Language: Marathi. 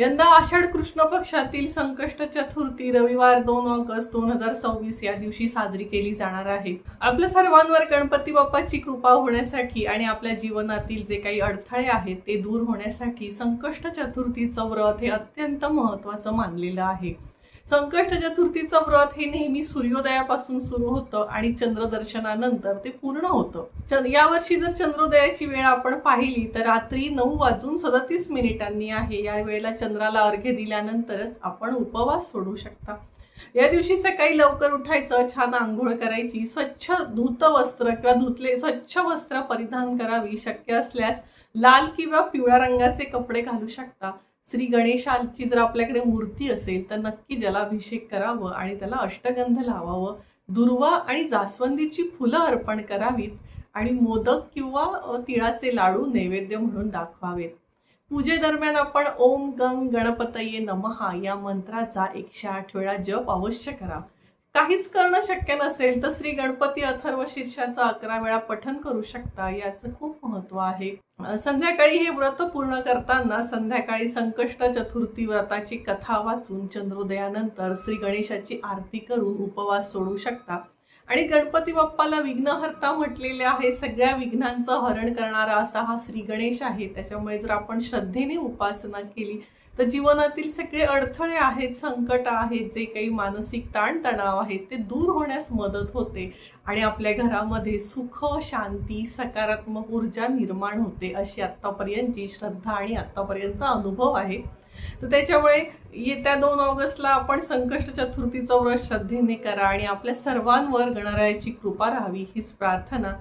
यंदा आषाढ कृष्ण पक्षातील संकष्ट चतुर्थी रविवार 2 ऑगस्ट 2026 या दिवशी साजरी केली जाणार आहे। आपल्या सर्वांवर गणपती बाप्पाची कृपा होण्यासाठी आणि आपल्या जीवनातील जे काही अडथळे आहेत ते दूर होण्यासाठी संकष्ट चतुर्थीचं व्रत हे अत्यंत महत्त्वाचं मानलेलं आहे। संकष्ट चतुर्थीचं व्रत हे नेहमी सूर्योदयापासून सुरू होतं आणि चंद्रदर्शनानंतर ते पूर्ण होतं। यावर्षी जर चंद्रोदयाची वेळ आपण पाहिली तर रात्री 9:37 आहे। या वेळेला चंद्राला अर्घ्य दिल्यानंतरच आपण उपवास सोडू शकता। या दिवशी सकाळी लवकर उठायचं, छान आंघोळ करायची, स्वच्छ धुत वस्त्र किंवा धुतले स्वच्छ वस्त्र परिधान करावी, शक्य असल्यास लाल किंवा पिवळ्या रंगाचे कपडे घालू शकता। श्री गणेशाची जर आपल्याकडे मूर्ती असेल तर नक्की जलाभिषेक करावं आणि त्याला अष्टगंध लावावं, दुर्वा आणि जास्वंदीची फुलं अर्पण करावीत आणि मोदक किंवा तिळाचे लाडू नैवेद्य म्हणून दाखवावेत। पूजेदरम्यान आपण ओम गंग गणपतये नमः या मंत्राचा 108 वेळा जप अवश्य करा। काहीच करणं शक्य नसेल तर श्री गणपती अथर्व शीर्षाचं 11 वेळा पठण करू शकता। याचं खूप महत्त्व आहे। संध्याकाळी हे व्रत पूर्ण करताना संध्याकाळी संकष्ट चतुर्थी व्रताची कथा वाचून चंद्रोदयानंतर श्री गणेशाची आरती करून उपवास सोडू शकता। आणि गणपती बाप्पाला विघ्नहर्ता म्हटलेले आहे, सगळ्या विघ्नांचं हरण करणारा असा हा श्री गणेश आहे। त्याच्यामुळे जर आपण श्रद्धेने उपासना केली तर जीवनातील सगळे अडथळे आहेत, संकट आहेत, जे काही मानसिक ताणतणाव आहेत ते दूर होण्यास मदत होते आणि आपल्या घरामध्ये सुख, शांती, सकारात्मक ऊर्जा निर्माण होते, अशी आत्तापर्यंतची श्रद्धा आणि आत्तापर्यंतचा अनुभव आहे। तर त्याच्यामुळे येत्या 2 ऑगस्टला आपण संकष्ट चतुर्थीचं व्रत श्रद्धेने करा आणि आपल्या सर्वांवर गणरायाची कृपा राहावी हीच प्रार्थना।